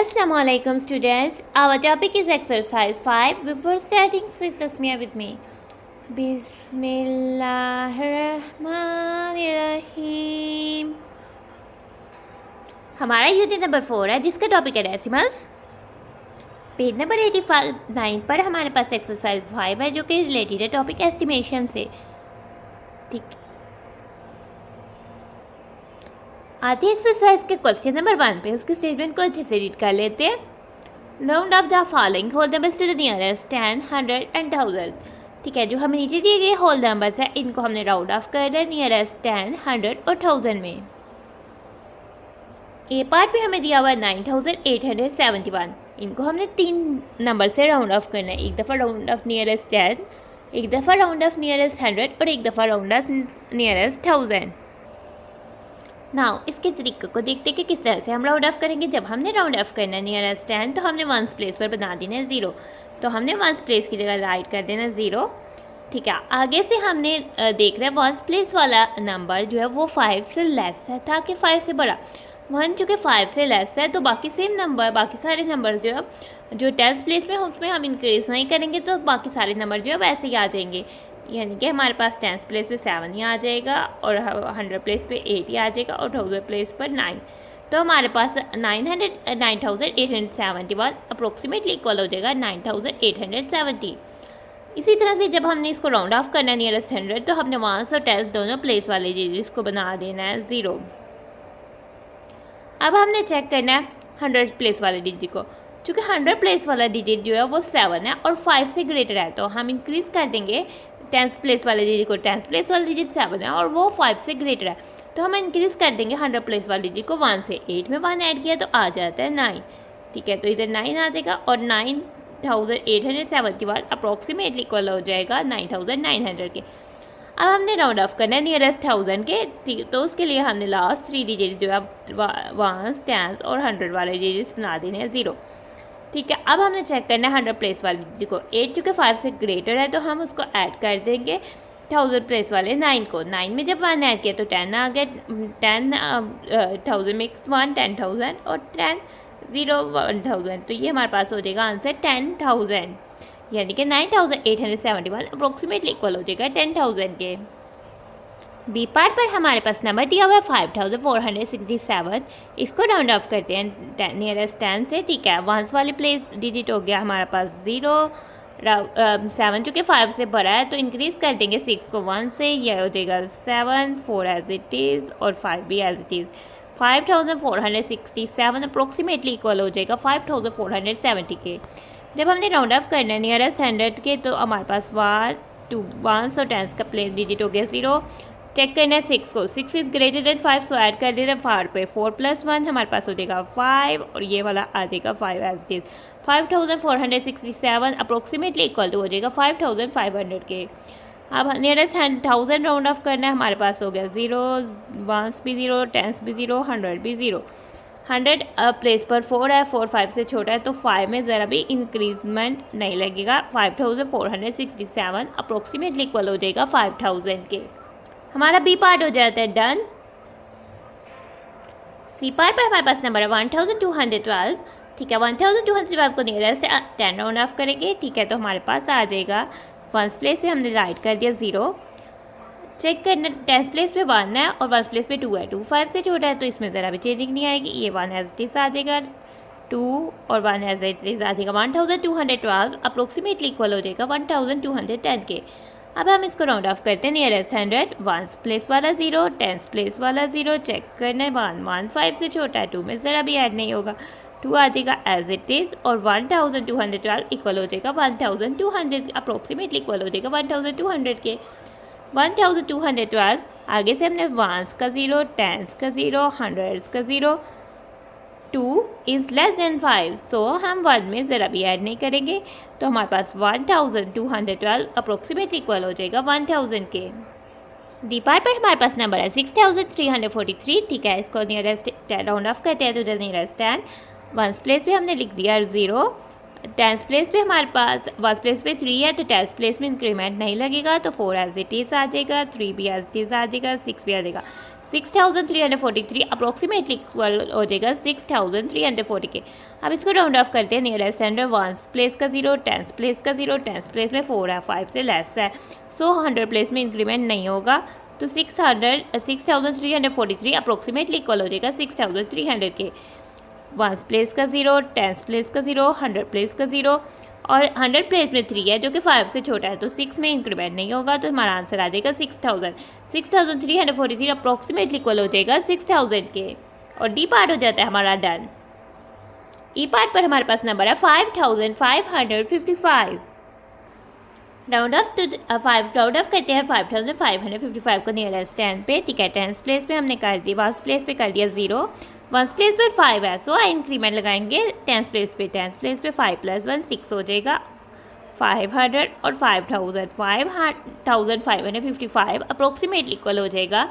Assalamualaikum students. Our topic is exercise 5. Before starting, say tasmiyah with me. बिस्मिल्लाहिर्रहमानिर्रहीम। हमारा unit number 4 है जिसका topic है डेसिमल्स। पेज नंबर 89 पर हमारे पास एक्सरसाइज 5 है जो कि रिलेटेड है टॉपिक एस्टिमेशन से। ठीक, आती एक्सरसाइज के क्वेश्चन नंबर 1 पे उसके स्टेटमेंट को अच्छे से रीड कर लेते हैं। Round off the following whole numbers to the nearest 10, 100 and 1000। ठीक है, जो हमें नीचे दिए गए होल नंबर्स हैं इनको हमने राउंड ऑफ कर दिया नियरेस्ट 10, 100 और 1000 में। ए पार्ट में हमें दिया हुआ 9871, इनको हमने 3 नंबर से राउंड ऑफ करना है। एक दफ़ा राउंड ऑफ नियरेस्ट 10, एक दफ़ा राउंड ऑफ नियरेस्ट 100 और एक दफ़ा राउंड ऑफ नियरेस्ट 1000। नाउ इसके तरीके को देखते कि किस तरह से हम राउंड ऑफ करेंगे। जब हमने राउंड ऑफ करना है नियरेस्ट 10 तो हमने वंस प्लेस पर बना देना है 0, तो हमने वंस प्लेस की जगह राइट कर देना 0। ठीक है, आगे से हमने देख रहे हैं वंस प्लेस वाला नंबर जो है वो 5 से लेस है था कि 5 से बड़ा। 1 चूँकि 5 से लेस है तो बाकी सेम नंबर, बाकी सारे नंबर जो है जो 10th प्लेस में उसमें हम इंक्रीज़ नहीं करेंगे तो बाकी सारे नंबर जो है वैसे ही आ जाएंगे। यानी कि हमारे पास 10th प्लेस पे 7 ही आ जाएगा और 100 प्लेस पे 8 ही आ जाएगा और 1000 प्लेस पर 9। तो हमारे पास 9871 अप्रोक्सीमेटली इक्वल हो जाएगा 9870। इसी तरह से जब हमने इसको राउंड ऑफ करना है नियरेस्ट 100 तो हमने 1 और 10 दोनों प्लेस वाले डिजिट्स को बना देना है 0। अब हमने चेक करना है 100 प्लेस वाले डिजिट को। चूँकि 100 प्लेस वाला डिजिट जो है वो 7 है और 5 से ग्रेटर है तो हम इंक्रीज़ कर देंगे 10th प्लेस वाले डिजिट को। 10th प्लेस वाला डिजिट 7 है और वो 5 से ग्रेटर है तो हम इंक्रीज़ कर देंगे 100 प्लेस वाले डिजिट को। 1 से 8 में 1 ऐड किया तो आ जाता है 9। ठीक है, तो इधर 9 आ जाएगा और 9871 अप्रोक्सीमेटली इक्वल हो जाएगा 9900 के। अब हमने राउंड ऑफ करना है नियरेस्ट 1000 के। ठीक, तो उसके लिए हमने लास्ट 3 डिजिट जो है 1, 10 और 100 वाले डिजिट्स बना देने हैं 0। ठीक है, अब हमने चेक करना है 100 प्लेस वाले डिजिट को। 8 चूँकि 5 से ग्रेटर है तो हम उसको ऐड कर देंगे 1000 प्लेस वाले 9 को। 9 में जब 1 ऐड किया तो 10 आ गया। 10,000 में 1 10,000 और 10 0 1000, तो ये हमारे पास हो जाएगा आंसर 10,000। यानी कि 9871 अप्रोक्सीमेटली इक्वल हो जाएगा 10,000 के। बी पार्ट पर हमारे पास नंबर दिया हुआ है 5467। इसको राउंड ऑफ करते हैं नियरेस्ट 10 से। ठीक है, वंस वाले प्लेस डिजिट हो गया हमारे पास 0। 7 चूँकि 5 से बड़ा है तो इंक्रीज़ कर देंगे 6 को 1 से, यह हो जाएगा 7, 4 एज इट इज़ और 5 भी as it is. 5467 approximately equal हो जाएगा 5470 के। जब हमने राउंड ऑफ करना है नियरेस्ट 100 के तो हमारे पास 1, 2 1 और 10 का प्लेस डिजिट हो गया 0। चेक करना है 6 को। 6 is greater than 5 so add कर देते हैं 4 पे। 4 + 1 हमारे पास हो जाएगा 5 और ये वाला आ जाएगा 5 as it is. 5467 approximately equal to हो जाएगा 5500 के। अब नियरेस्ट 1000 राउंड ऑफ करना है, हमारे पास हो गया 0, 1 भी 0, 10 भी 0, 100 भी 0। 100 प्लेस पर 4 है, 4 5 से छोटा है तो 5 में ज़रा भी इंक्रीजमेंट नहीं लगेगा। 5467 अप्रोक्सीमेटली इक्वल हो जाएगा 5000 के। हमारा बी पार्ट हो जाता है डन। सी पार्ट पर हमारे पास नंबर है 1212। ठीक है, 1212 को नियरेस्ट 10 राउंड ऑफ करेंगे। ठीक है, तो हमारे पास आ जाएगा वंस प्लेस पे हमने राइट कर दिया 0। चेक करना 10th प्लेस पे 1 है और वंस प्लेस पे 2 है। 2 5 से छोटा है तो इसमें ज़रा भी चेंजिंग नहीं आएगी। ये 1 एज इट इज़ आ जाएगा 2 और 1 एज इट इज़ आ जाएगा 1212 अप्रोक्सीमेटली इक्वल हो जाएगा 1210 के। अब हम इसको राउंड ऑफ करते हैं नियरेस्ट 100। 1 प्लेस वाला 0, 10th प्लेस वाला 0। चेक करना है 1 5 से छोटा है, 2 में ज़रा भी ऐड नहीं होगा, 2 आ जाएगा एज इट इज़ और 1212 इक्वल हो जाएगा 1200 अप्रोक्सीमेटली इक्वल हो जाएगा 1200 के। 1212 आगे से हमने 1s का 0, 10s का 0, 100s का 0, 2 इज़ लेस देन 5 सो हम 1 में ज़रा भी ऐड नहीं करेंगे तो हमारे पास 1212 अप्रोक्सीमेटली इक्वल हो जाएगा 1000 के। डी पार्ट पर हमारे पास नंबर है 6343। ठीक है, इसको नियरेस्ट राउंड ऑफ करते हैं तो नियरेस्ट 10। वंस प्लेस पे हमने लिख दिया 0। टेंस प्लेस पे हमारे पास वंस प्लेस पे 3 है, तो टेंस प्लेस में इंक्रीमेंट नहीं लगेगा, तो 4 एज इट इज़ आ जाएगा, 3 भी एज इट इज़ आ जाएगा, 6 भी आ जाएगा। 6343 अप्रोक्सीमेटली इक्वल हो जाएगा 6340 के। अब इसको राउंड ऑफ करते हैं नियरेस्ट एंड वंस प्लेस का 0, टेंस प्लेस का 0, टेंस प्लेस में 4 है, 5 से लेस है, सो 100 प्लेस में इंक्रीमेंट नहीं होगा, तो 6343 अप्रोक्सीमेटली इक्वल हो जाएगा 6300 के। वंस प्लेस का 0, टेंस प्लेस का 0, 100 प्लेस का 0 और 100 प्लेस में 3 है जो कि 5 से छोटा है, तो 6 में इंक्रीमेंट नहीं होगा, तो हमारा आंसर आ जाएगा 6343 अप्रोक्सीमेटली इक्वल हो जाएगा 6000 के। और डी पार्ट हो जाता है हमारा डन। ई पार्ट पर हमारे पास नंबर है 5555 राउंड ऑफ करते हैं 5555 को नियरेस्ट टेन पे, ठीक है। टेंस प्लेस पे हमने कर दी, वंस प्लेस पे कर दिया 0, वंस प्लेस पर 5 है, सो इंक्रीमेंट लगाएंगे टेंस प्लेस पे 5 + 1 6 हो जाएगा 500 और 5555 अप्रोक्सीमेटली इक्वल हो जाएगा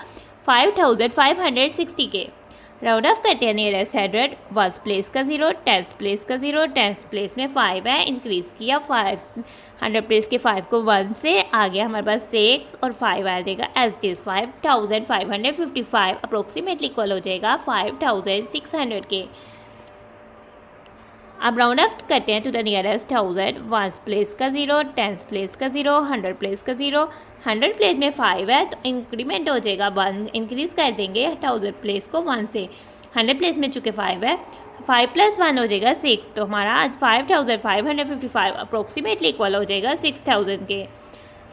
5560 के। राउंड ऑफ करते हैं नियरेस्ट 100, वंस प्लेस का 0, टेंस प्लेस का 0, टेंस प्लेस में 5 है, इंक्रीज़ किया 100 प्लेस के 5 को 1 से आ गया हमारे पास 6 और 5 आ जाएगा as it is 5555 approximately equal हो जाएगा 5600 के। अब राउंड ऑफ करते हैं to the nearest 1000, ones place का 0, टेंस प्लेस का 0, 100 प्लेस का 0, 100 प्लेस में 5 है, तो इंक्रीमेंट हो जाएगा 1, इंक्रीज़ कर देंगे 1000 प्लेस को 1 से, 100 प्लेस में चूँकि 5 है, 5 + 1 हो जाएगा 6, तो हमारा आज 5555 अप्रोक्सीमेटली इक्वल हो जाएगा 6000 के।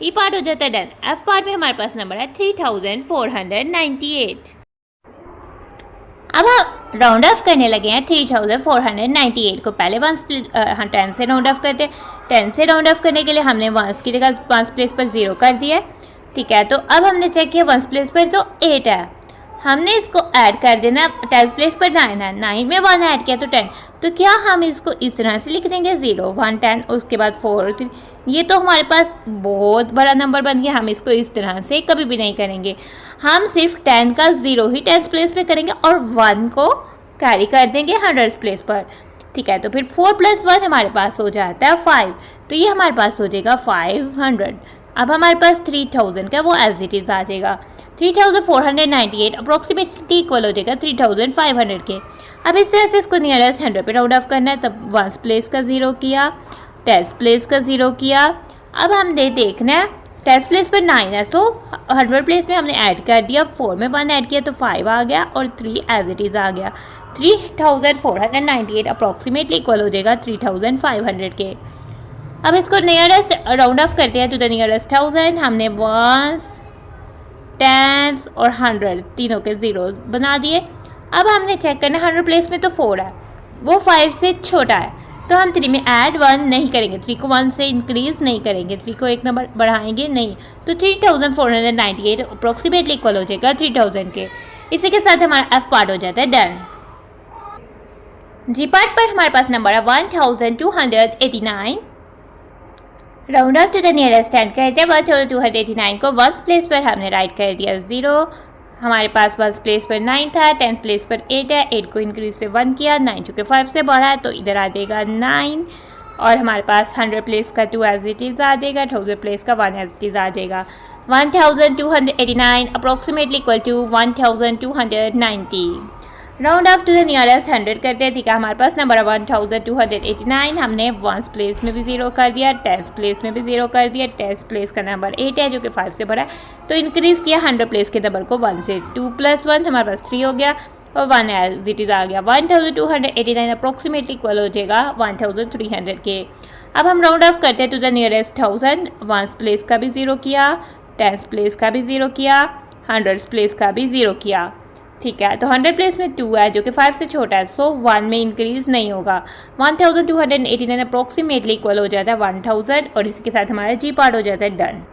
ई पार्ट हो जाता है डन। एफ पार्ट में हमारे पास नंबर है 3498। अब हम राउंड ऑफ करने लगे हैं 3498 को। पहले 10 से राउंड ऑफ करते हैं। 10 से राउंड ऑफ करने के लिए हमने वंस की जगह वंस प्लेस पर 0 कर दिया है, ठीक है। तो अब हमने चेक किया वंस प्लेस पर तो 8 है, हमने इसको ऐड कर देना, 10 प्लेस पर 9 है, 9 में 1 ऐड किया तो 10, तो क्या हम इसको इस तरह से लिख देंगे 0 1 10 उसके बाद 4 3, ये तो हमारे पास बहुत बड़ा नंबर बन गया। हम इसको इस तरह से कभी भी नहीं करेंगे, हम सिर्फ 10 का 0 ही 10 प्लेस पे करेंगे और 1 को कैरी कर देंगे 100 प्लेस पर, ठीक है। तो फिर 4 + 1 हमारे पास हो जाता है 5, तो ये हमारे पास हो जाएगा 500। अब हमारे पास 3000 का वो एज इट इज़ आ जाएगा 3498 अप्रोक्सीमेटली इक्वल हो जाएगा 3500 के। अब इस तरह से इसको नियरेस्ट 100 पे राउंड ऑफ करना है, तब वंस प्लेस का 0 किया, टेंस प्लेस का 0 किया। अब हमने देखना है टेंस प्लेस पर 9 है, सो 100 प्लेस में हमने ऐड कर दिया, 4 में 1 ऐड किया तो 5 आ गया और 3 एज इट इज़ आ गया। 3498 अप्रोक्सीमेटली इक्वल हो जाएगा 3500 के। अब इसको नियरेस्ट राउंड ऑफ करते हैं टू द नियरेस्ट 1000। हमने वंस, टेंस और 100 तीनों के 0 बना दिए। अब हमने चेक करना 100 प्लेस में तो 4 है, वो 5 से छोटा है, तो हम 3 में ऐड 1 नहीं करेंगे, 3 को 1 से इंक्रीज़ नहीं करेंगे, 3 को एक नंबर बढ़ाएंगे नहीं, तो 3498 अप्रोक्सीमेटली इक्वल हो जाएगा 3000 के। इसी के साथ हमारा एफ पार्ट हो जाता है डन। जी पार्ट पर हमारे पास नंबर है 1289। Round off to the nearest 10 कहते हैं 1289 को वंस प्लेस पर हमने राइट कर दिया 0, हमारे पास वंस प्लेस पर 9 था, 10 प्लेस पर 8 है, 8 को इंक्रीज से 1 किया, 9 चूँकि 5 से बढ़ा है तो इधर आ जाएगा 9, और हमारे पास 100 प्लेस का 2 एज इट इज़ आ जाएगा, 1000 प्लेस का 1 एज इट इज़ आ जाएगा। 1289 approximately equal to 1290। Round off to the nearest 100 करते हैं, ठीक है। हमारे पास नंबर है 1289, हमने वंस प्लेस में भी 0 कर दिया, टेंस प्लेस में भी 0 कर दिया, टेंस प्लेस का नंबर 8 है जो कि 5 से बड़ा है, तो इंक्रीज़ किया 100 प्लेस के नंबर को 1 से, 2 + 1 हमारे पास 3 हो गया और 1 एज इट इज़ आ गया। 1289 अप्रोक्सीमेटली इक्वल हो जाएगा 1300 के। अब हम राउंड ऑफ करते हैं to the nearest 1000। Ones place का भी 0 किया, टेंस प्लेस का भी 0 किया, 100 प्लेस का भी 0 किया, ठीक है। तो 100 प्लेस में 2 है जो कि 5 से छोटा है, सो 1 में इंक्रीज़ नहीं होगा। 1289 अप्रोक्सीमेटली इक्वल हो जाता है 1000, और इसी के साथ हमारा जी पार्ट हो जाता है डन।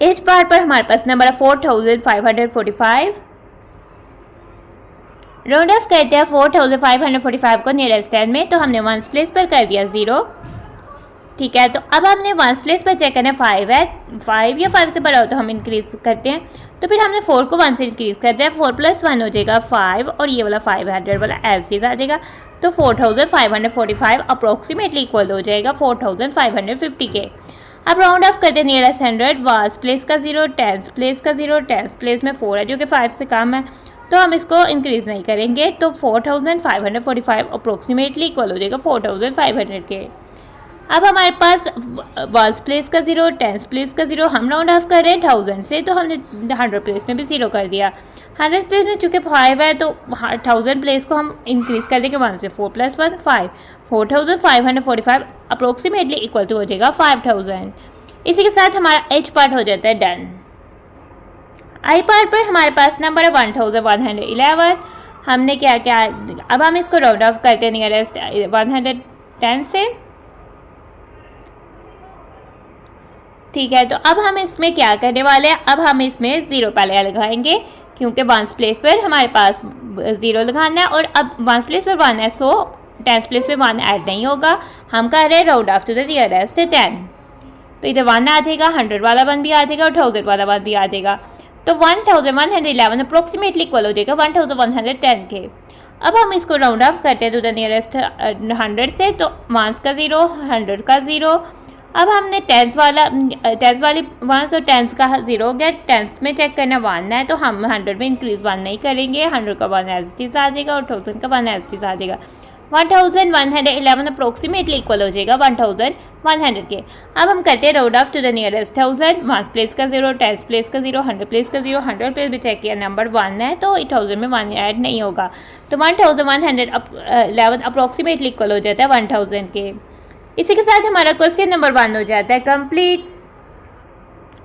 एच पार्ट पर हमारे पास नंबर है 4545। राउंड ऑफ करते हैं 4545 को नियरेस्ट 10 में, तो हमने वंस प्लेस पर कर दिया 0, ठीक है। तो अब हमने वंस प्लेस पर चेक करना है 5 है, 5 या 5 से बड़ा हो तो हम इंक्रीज करते हैं, तो फिर हमने 4 को 1 से इंक्रीज कर दिया, 4 + 1 हो जाएगा 5 और ये वाला 500 वाला एलसीज आ जाएगा। तो 4545 अप्रोक्सीमेटली इक्वल हो जाएगा 4550 के। अब राउंड ऑफ करते हैं नियरेस्ट 100, वांस प्लेस का 0, टेंस प्लेस का 0, टेंस प्लेस में 4 है जो कि 5 से कम है, तो हम इसको इंक्रीज़ नहीं करेंगे। तो 4545 अप्रोक्सीमेटली इक्वल हो जाएगा 4500 के। अब हमारे पास वांस प्लेस का 0, टेंस प्लेस का 0, हम राउंड ऑफ कर रहे हैं 1000 से, तो हमने 100 प्लेस में भी 0 कर दिया। 100 प्लेस में चूँकि 5 है तो 1000 प्लेस को हम इंक्रीज़ कर देंगे 1 से, 4 + 1 5, 4545 अप्रोक्सीमेटली इक्वल टू हो जाएगा 5000। इसी के साथ हमारा एच पार्ट हो जाता है डन। आई पार्ट पर हमारे पास नंबर है 1111। हमने क्या क्या, अब हम इसको राउंड ऑफ करते हैं नियरेस्ट 110 से, ठीक है। तो अब हम इसमें क्या करने वाले हैं, अब हम इसमें 0 पहले लगाएंगे क्योंकि वांस प्लेस पर हमारे पास 0 लगाना है, और अब वांस प्लेस पर 1 है, सो टेंस प्लेस पे 1 ऐड नहीं होगा। हम कर रहे हैं round off to the nearest 10, तो इधर 1 आ जाएगा, 100 वाला 1 भी आ जाएगा और 1000 वाला 1 भी आ जाएगा। तो 1111 अप्रोक्सीमेटली इक्वल हो जाएगा 1110 के। अब हम इसको राउंड ऑफ करते हैं टू द नियरेस्ट 100 से, तो वांस का 0, 100 का 0। अब हमने टेंस वाली वांस और टेंस का 0 हो गया। टेंस में चेक करना 1 है, तो हम 100 में इंक्रीज 1 नहीं करेंगे, 100 का 1 एज इट इज आ जाएगा और 1000 का 1 एज इट इज आ जाएगा। 1111 अप्रोक्सीमेटली इक्वल हो जाएगा 1100 के। अब हम करते हैं round off to the nearest 1000, ones place का 0, टेंस प्लेस का 0, 100 प्लेस का 0, 100 प्लेस भी चेक किया नंबर 1 है, तो 1000 में 1 ऐड नहीं होगा, तो 1111 अप्रोक्सीमेटली इक्वल हो जाता है 1000 के। इसी के साथ हमारा क्वेश्चन नंबर 1 हो जाता है कंप्लीट।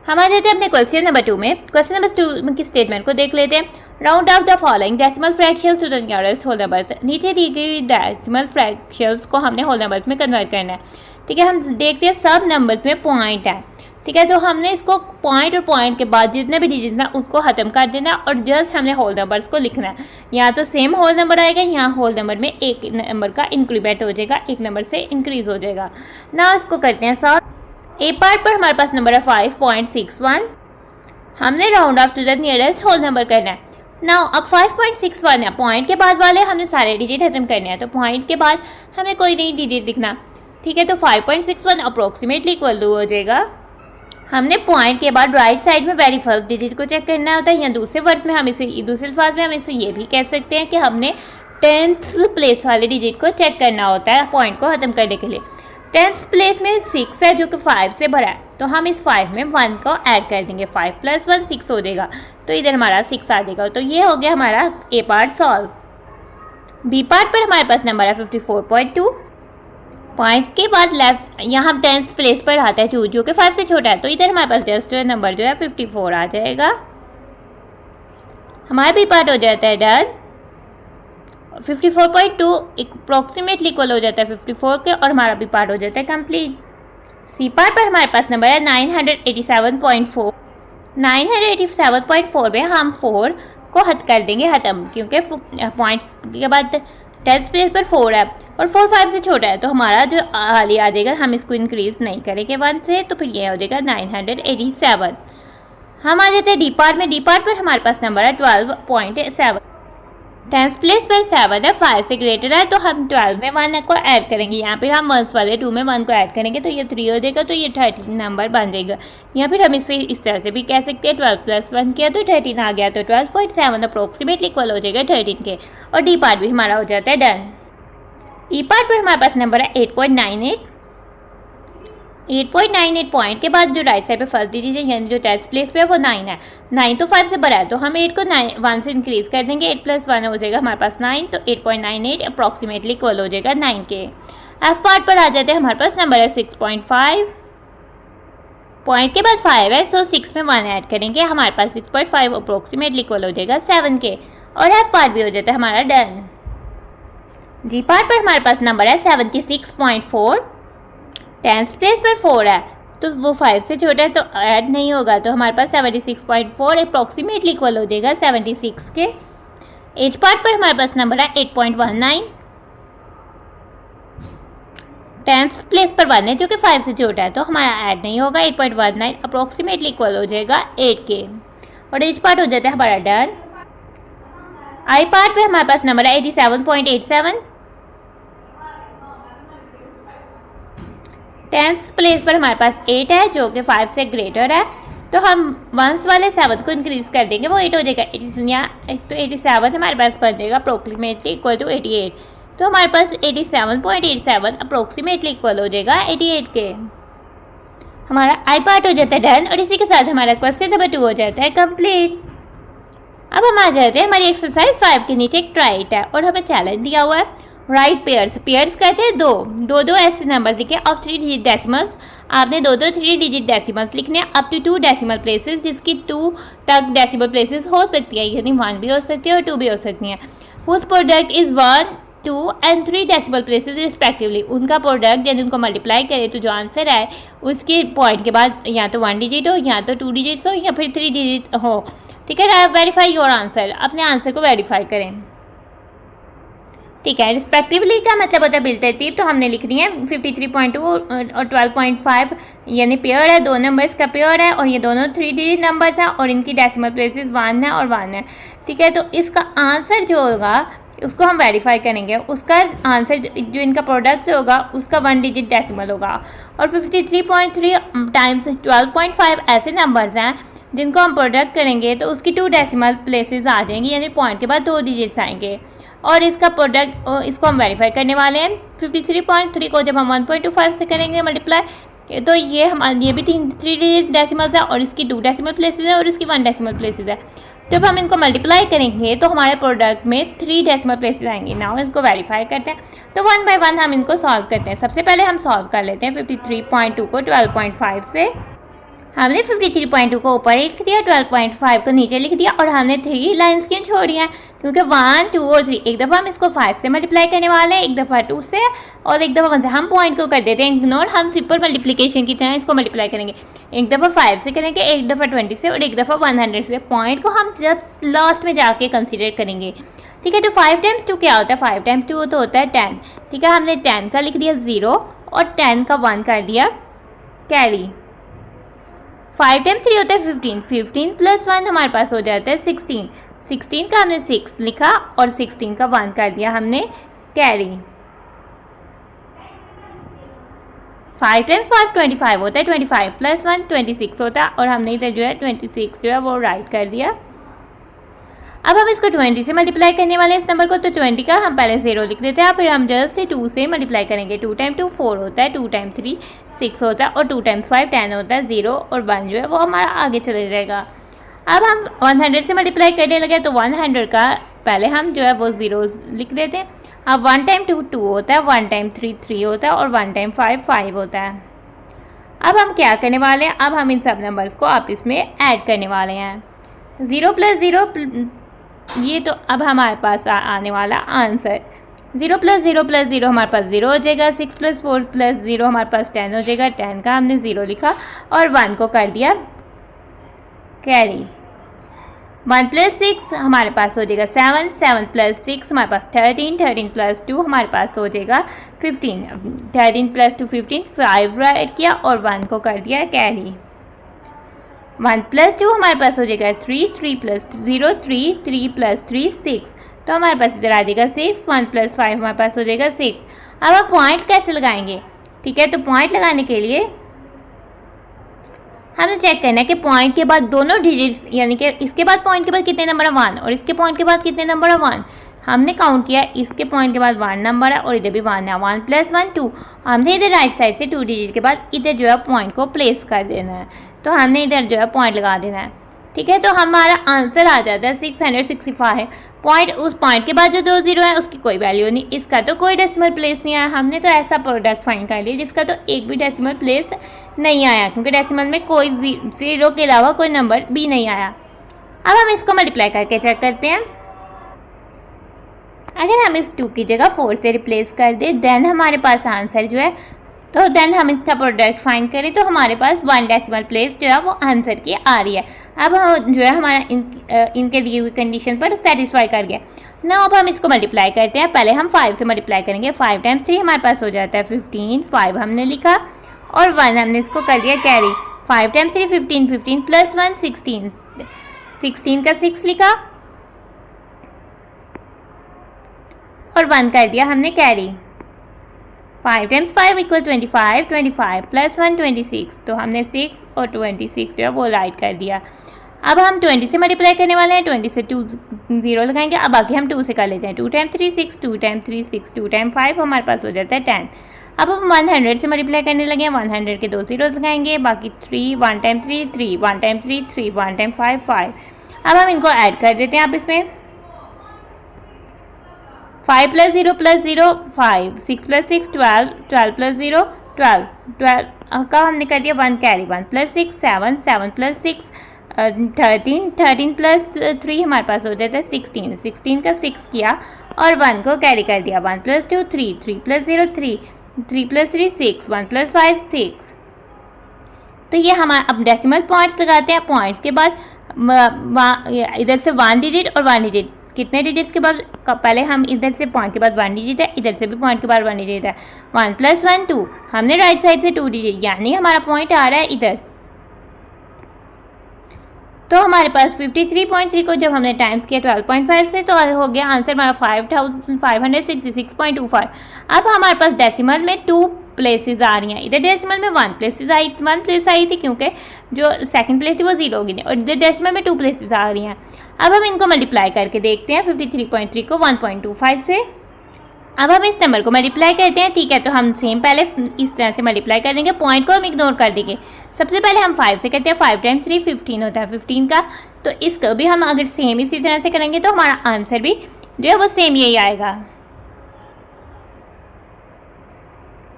हम आ जाते हैं अपने क्वेश्चन नंबर 2 में। क्वेश्चन नंबर 2 की स्टेटमेंट को देख लेते हैं। Round off the following decimal fractions to the nearest whole numbers. नीचे दी गई डेसिमल फ्रैक्शंस को हमने होल नंबर्स में कन्वर्ट करना है, ठीक है। हम देखते हैं सब नंबर्स में पॉइंट है, ठीक है। तो हमने इसको पॉइंट और पॉइंट के बाद जितने भी डिजिट हैं उसको ख़त्म कर देना और जस्ट हमने होल नंबर्स को लिखना है। या तो सेम होल नंबर आएगा, यहाँ होल नंबर में एक नंबर का इंक्रीमेंट हो जाएगा, एक नंबर से इंक्रीज हो जाएगा ना। इसको करते हैं सॉल्व। ए पार्ट पर हमारे पास नंबर है 5.61। हमने round off to the nearest whole number करना है। नाउ अब 5.61 है, पॉइंट के बाद वाले हमने सारे डिजिट खत्म करने हैं, तो पॉइंट के बाद हमें कोई नहीं डिजिट लिखना, ठीक है। तो 5.61 अप्रोक्सीमेटली इक्वल हो जाएगा। हमने पॉइंट के बाद राइट साइड में वेरी फर्स्ट डिजिट को चेक करना होता है, या दूसरे वर्ड्स में हम इसे, दूसरे अल्फाज में हम इसे ये भी कह सकते हैं कि हमने 10th प्लेस वाले डिजिट को चेक करना होता है पॉइंट को ख़त्म करने के लिए। 10th प्लेस में 6 है जो कि 5 से भरा है, तो हम इस 5 में 1 को ऐड कर देंगे, 5 + 1 6 हो जाएगा, तो इधर हमारा 6 आ जाएगा। तो ये हो गया हमारा ए पार्ट सॉल्व। बी पार्ट पर हमारे पास नंबर है 54.2। पॉइंट के बाद लेफ्ट, यहाँ हम 10th प्लेस पर आता है जो कि 5 से छोटा है, तो इधर हमारे पास जस्ट नंबर जो है 54 आ जाएगा। हमारा बी पार्ट हो जाता है डन। 54.2 अप्रोक्सीमेटली इक्वल हो जाता है 54 के, और हमारा बी पार्ट हो जाता है कंप्लीट। सी पार्ट पर हमारे पास नंबर है 987.4। 987.4 में हम 4 को हद कर देंगे ख़त्म, क्योंकि पॉइंट के बाद 10th प्लेस पर 4 है और 4 5 से छोटा है, तो हमारा जो हाल ही आ जाएगा, हम इसको इंक्रीज़ नहीं करेंगे 1 से, तो फिर ये हो जाएगा 987। हम आ जाते हैं डी पार्ट में। डी पार्ट पर हमारे पास नंबर है 12.7। 10th प्लेस पर 7 है, 5 से ग्रेटर है, तो हम 12 में 1 को ऐड करेंगे। यहाँ फिर हम 1s वाले 2 में 1 को ऐड करेंगे, तो ये 3 हो जाएगा, तो ये 13 नंबर बन जाएगा। या फिर हम इसे इस तरह से भी कह सकते हैं, 12 + 1 किया तो 13 आ गया, तो 12.7 अप्रोक्सीमेटली इक्वल हो जाएगा 13 के, और डी पार्ट भी हमारा हो जाता है डन। ई पार्ट पर हमारे पास नंबर है 8.98। 8.98 पॉइंट के बाद जो राइट साइड पे फर्स्ट डिजिट है, यानी जो 10th प्लेस पे है वो 9 है। 9 तो 5 से बड़ा है, तो हम 8 को 1 से इंक्रीज कर देंगे, 8 + 1 हो जाएगा हमारे पास 9, तो 8.98 अप्रोक्सीमेटली इक्वल हो जाएगा 9 के। एफ पार्ट पर आ जाते हैं, हमारे पास नंबर है 6.5। पॉइंट के बाद 5 है, सो 6 में 1 ऐड करेंगे, हमारे पास 6.5 अप्रोक्सीमेटली इक्वल हो जाएगा 7 के, और एफ पार्ट भी हो जाता है हमारा डन। जी पार्ट पर हमारे पास नंबर है 76.4। 10th प्लेस पर 4 है, तो वो 5 से छोटा है, तो ऐड नहीं होगा, तो हमारे पास 76.4 अप्रोक्सीमेटली इक्वल हो जाएगा 76 के। एज पार्ट पर हमारे पास नंबर है 8.19। 10th प्लेस पर 1 है जो कि 5 से छोटा है, तो हमारा ऐड नहीं होगा, 8.19 अप्रोक्सीमेटली इक्वल हो जाएगा 8 के। और एच पार्ट हो जाता है हमारा डन। आई पार्ट पे हमारे पास नंबर है 87.87। टेंथ प्लेस पर हमारे पास 8 है जो कि 5 से ग्रेटर है, तो हम वंस वाले 7 को इंक्रीज कर देंगे, वो 8 हो जाएगा। तो 87 हमारे पास बन जाएगा अप्रोक्सीमेटली इक्वल टू 88। तो हमारे पास 87.87 अप्रोक्सीमेटली इक्वल हो जाएगा 88 के। हमारा आई पार्ट हो जाता है डन, और इसी के साथ हमारा क्वेश्चन नंबर 2 हो जाता है कंप्लीट। अब हम आ जाते हैं हमारी एक्सरसाइज 5 के नीचे। एक ट्राइट है और हमें चैलेंज दिया हुआ है राइट पेयर्स। पेयर्स कहते हैं दो ऐसे नंबर लिखे ऑफ 3 डिजिट डेसिमल्स। आपने 3 डिजिट डेसिमल्स लिखने अप टू 2 डेसिमल प्लेसेस, जिसकी 2 तक डेसिमल प्लेसेस हो सकती है, यानी 1 भी हो सकती है और 2 भी हो सकती हैं। Whose product is 1, 2 and 3 decimal places respectively. उनका प्रोडक्ट यानी उनको मल्टीप्लाई करें तो जो आंसर है उसके पॉइंट के बाद या तो 1 डिजिट हो, या तो 2 डिजिट्स हो, या फिर 3 डिजिट हो। ठीक है, वेरीफाई योर आंसर, अपने आंसर को वेरीफाई करें। ठीक है, रिस्पेक्टिवली का मतलब होता है बिलतरतीब, तो हमने लिख दी है 53.2 और 12.5, यानी पेयर है, 2 नंबर्स का पेयर है और ये दोनों 3 डिजिट नंबर्स हैं और इनकी डेसिमल प्लेसेस 1 है और 1 है। ठीक है, तो इसका आंसर जो होगा उसको हम वेरीफाई करेंगे। उसका आंसर जो इनका प्रोडक्ट होगा उसका 1 डिजिट डेसिमल होगा। और 53.3 टाइम्स 12.5 ऐसे नंबर्स हैं जिनको हम प्रोडक्ट करेंगे तो उसकी 2 डेसिमल प्लेसेस आ जाएंगी, यानी पॉइंट के बाद 2 डिजिट्स आएंगे। और इसका प्रोडक्ट इसको हम वेरीफाई करने वाले हैं। 53.3 को जब हम 1.25 से करेंगे मल्टीप्लाई, तो ये भी 3 डिजिट डेसिमल्स है और इसकी 2 डेसिमल प्लेसेस है और इसकी 1 डेसिमल प्लेसेस है। जब हम इनको मल्टीप्लाई करेंगे तो हमारे प्रोडक्ट में 3 डेसिमल प्लेसेस आएंगे। नाउ इसको वेरीफाई करते हैं, तो 1 बाय 1 हम इनको सॉल्व करते हैं। सबसे पहले हम सॉल्व कर लेते हैं 53.2 को 12.5 से। हमने 53.2 को ऊपर लिख दिया, 12.5 को नीचे लिख दिया और हमने 3 लाइन्स क्यों छोड़ी हैं, क्योंकि 1, 2 और 3 एक दफ़ा हम इसको 5 से मल्टीप्लाई करने वाले हैं, एक दफ़ा 2 से और एक दफ़ा 1 से। हम पॉइंट को कर देते हैं इग्नोर, हम सिंपल मल्टीप्लिकेशन की तरह इसको मल्टीप्लाई करेंगे। एक दफ़ा 5 से करेंगे, एक दफ़ा 20 से और एक दफ़ा 100 से। पॉइंट को हम जब लास्ट में जाके कंसिडर करेंगे। ठीक है, तो 5 टाइम्स 2 क्या होता है, 5 टाइम्स 2 तो होता है 10। ठीक है, हमने 10 का लिख दिया 0 और 10 का 1 कर दिया कैरी। 5 टाइम्स 3 होता है 15, 15 प्लस 1 हमारे पास हो जाता है 16, 16 का हमने 6 लिखा और 16 का 1 कर दिया हमने कैरी। 5 टाइम्स 5 25 होता है, 25 प्लस 1 26 होता है और हमने इधर जो है 26 जो है वो राइट कर दिया। अब हम इसको 20 से मल्टीप्लाई करने वाले हैं इस नंबर को, तो 20 का हम पहले 0 लिख देते हैं, फिर हम जब से 2 से मल्टीप्लाई करेंगे। 2 टाइम 2 4 होता है, 2 टाइम 3 6 होता है और 2 टाइम्स 5 10 होता है। 0 और 1 जो है वो हमारा आगे चले जाएगा। अब हम 100 से मल्टीप्लाई करने लगे तो 100 का पहले हम जो है वो 0 लिख देते हैं। अब 1 टाइम 2 2 होता है, 1 टाइम 3 3 होता है और 1 टाइम 5 5 होता है। अब हम क्या करने वाले हैं, अब हम इन सब नंबर्स को आपस में ऐड करने वाले हैं। 0 प्लस 0 ये तो अब हमारे पास आने वाला आंसर 0 प्लस 0 प्लस 0 हमारे पास 0 हो जाएगा। 6 प्लस 4 प्लस 0 हमारे पास 10 हो जाएगा। 10 का हमने 0 लिखा और 1 को कर दिया कैरी। 1 प्लस 6 हमारे पास हो जाएगा 7, 7 प्लस 6 हमारे पास 13, 13 प्लस 2 हमारे पास हो जाएगा 15, 13 प्लस 2 15, 5 राइट किया और 1 को कर दिया कैरी। 1 प्लस 2 हमारे पास हो जाएगा 3, 3 प्लस 0 3, 3 प्लस 3 6, तो हमारे पास इधर आ जाएगा 6। 1 प्लस 5 हमारे पास हो जाएगा 6। अब आप पॉइंट कैसे लगाएंगे, ठीक है, तो पॉइंट लगाने के लिए हमें चेक करना है कि पॉइंट के बाद दोनों डिजिट्स, यानी कि इसके बाद पॉइंट के बाद कितने नंबर है 1 और इसके पॉइंट के बाद कितने नंबर है 1। हमने काउंट किया, इसके पॉइंट के बाद 1 नंबर है और इधर भी 1 है। 1 प्लस 1 2, हमने इधर राइट साइड से 2 डिजिट के बाद इधर जो है पॉइंट को प्लेस कर देना है, तो हमने इधर जो है पॉइंट लगा देना है। ठीक है, तो हमारा आंसर आ जाता है 665। पॉइंट, उस पॉइंट के बाद जो 2 0 है उसकी कोई वैल्यू नहीं, इसका तो कोई डेसिमल प्लेस नहीं आया। हमने तो ऐसा प्रोडक्ट फाइंड कर लिया जिसका तो एक भी डेसिमल प्लेस नहीं आया, क्योंकि डेसिमल में कोई 0 के अलावा कोई नंबर भी नहीं आया। अब हम इसको मल्टीप्लाई करके चेक करते हैं। अगर हम इस 2 की जगह 4 से रिप्लेस कर दें देन हमारे पास आंसर जो है, तो देन हम इसका प्रोडक्ट फाइंड करें तो हमारे पास 1 डेसिमल प्लेस जो है वो आंसर की आ रही है। अब जो है हमारा इनके दिए हुई कंडीशन पर सेटिस्फाई कर गया ना। अब हम इसको मल्टीप्लाई करते हैं, पहले हम 5 से मल्टीप्लाई करेंगे। 5 टाइम्स 3 हमारे पास हो जाता है 15, 5 हमने लिखा और 1 हमने इसको कर दिया कैरी। 5 टाइम्स 3 15, 15 प्लस 1 16, 16 का 6 लिखा और 1 कर दिया हमने कैरी। 5 टाइम्स 5 इक्वल 25, 25 प्लस 1 26, तो हमने 6 और 26 जो है वो राइट कर दिया। अब हम 20 से मल्टीप्लाई करने वाले हैं, 20 से 2 0 लगाएंगे। अब आगे हम 2 से कर लेते हैं, 2 टाइम 3 6, 2 टाइम 3 6, 2 टाइम 5 हमारे पास हो जाता है 10। अब हम 100 से मल्टीप्लाई करने लगे हैं, 100 के 2 0 लगाएंगे, बाकी 3, 1 टाइम 3 3, 1 टाइम 3 3, 1 टाइम 5 5। अब हम इनको ऐड कर देते हैं आप इसमें, 5 प्लस 0 प्लस 0 5, 6 प्लस 6 12, 12 प्लस 0 12, 12 का हमने कर दिया 1 कैरी, 1 प्लस 6 7, 7 प्लस 6 13, 13 प्लस 3 हमारे पास हो जाता है 16, 16 का 6 किया और 1 को कैरी कर दिया, 1 प्लस 2 3, 3 प्लस 0 3, 3 प्लस 3 6, 1 प्लस 5 6। तो ये हमारे अब डेसिमल पॉइंट्स लगाते हैं। पॉइंट्स के बाद इधर से 1 डिजिट और 1 डिजिट, कितने डिजिट्स के बाद, पहले हम इधर से पॉइंट के बाद 1 डिजिट है, इधर से भी पॉइंट के बाद 1 डिजिट है, 1 प्लस 1 2, हमने राइट साइड से 2 डिजिट, यानी हमारा पॉइंट आ रहा है इधर। तो हमारे पास 53.3 को जब हमने टाइम्स किया 12.5 से, तो हो गया आंसर हमारा 5566.25। अब हमारे पास डेसिमल में 2 प्लेसेस आ रही हैं, इधर डेसिमल में 1 प्लेस आई थी क्योंकि जो सेकंड प्लेस थी वो 0 होगी, और इधर डेसिमल में 2 प्लेसेस आ रही हैं। अब हम इनको मल्टीप्लाई करके देखते हैं, 53.3 को 1.25 से। अब हम इस नंबर को मल्टीप्लाई करते हैं, ठीक है। तो हम सेम पहले इस तरह से मल्टीप्लाई कर देंगे, पॉइंट को हम इग्नोर कर देंगे। सबसे पहले हम 5 से करते हैं, 5 टाइम्स 3 15 होता है 15 का, तो इसको भी हम अगर सेम इसी तरह से करेंगे तो हमारा आंसर भी जो है वो सेम यही आएगा।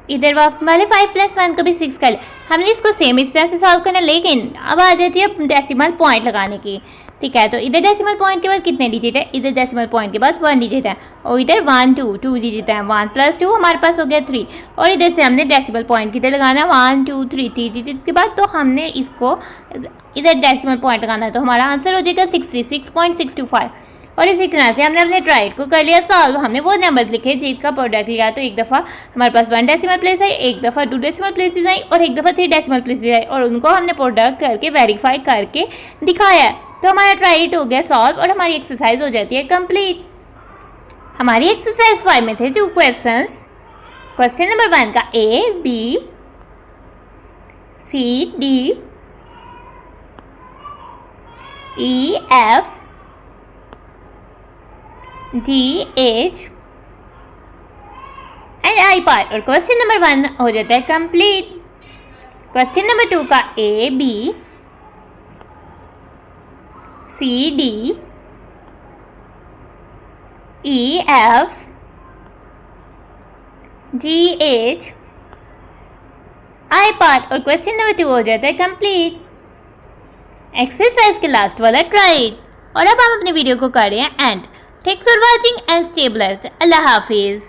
इधर वाले 5 प्लस 1 को भी 6 कर ले, हमने इसको सेम इस तरह से सॉल्व करना, लेकिन अब आ जाती है डेसिमल पॉइंट लगाने की, ठीक है। तो इधर डेसिमल पॉइंट के बाद कितने डिजिट है, इधर डेसिमल पॉइंट के बाद 1 डिजिट है, और इधर 1 2 2 डिजिट है, 1 प्लस 2 हमारे पास हो गया 3, और इधर से हमने डेसिमल पॉइंट किधर लगाना है 1 2 3 3 डिजिट के बाद, तो हमने इसको इधर डेसिमल पॉइंट लगाना है, तो हमारा आंसर हो जाएगा 66.625। और इसी तरह से हमने अपने ट्राइड को कर लिया सॉल्व। हमने वो नंबर लिखे जिसका प्रोडक्ट लिया, तो एक दफ़ा हमारे पास 1 डेसिमल प्लेस आई, एक दफ़ा 2 डेसिमल प्लेसेस आई, और एक दफ़ा 3 डेसिमल प्लेसेस आई, और उनको हमने प्रोडक्ट करके वेरीफाई करके दिखाया। तो हमारा ट्राइड हो गया सॉल्व और हमारी एक्सरसाइज हो जाती है कंप्लीट। हमारी एक्सरसाइज 5 में थे 2 क्वेश्चंस। क्वेश्चन नंबर 1 का A B C D E F D H and I part, और क्वेश्चन नंबर 1 हो जाता है कंप्लीट। क्वेश्चन नंबर 2 का A B C D E F G H I part, और क्वेश्चन नंबर 2 हो जाता है कंप्लीट। एक्सरसाइज के लास्ट वाला ट्राइड। और अब हम अपनी वीडियो को कर रहे हैं end. Thanks for watching and stay blessed. Allah हाफिज़।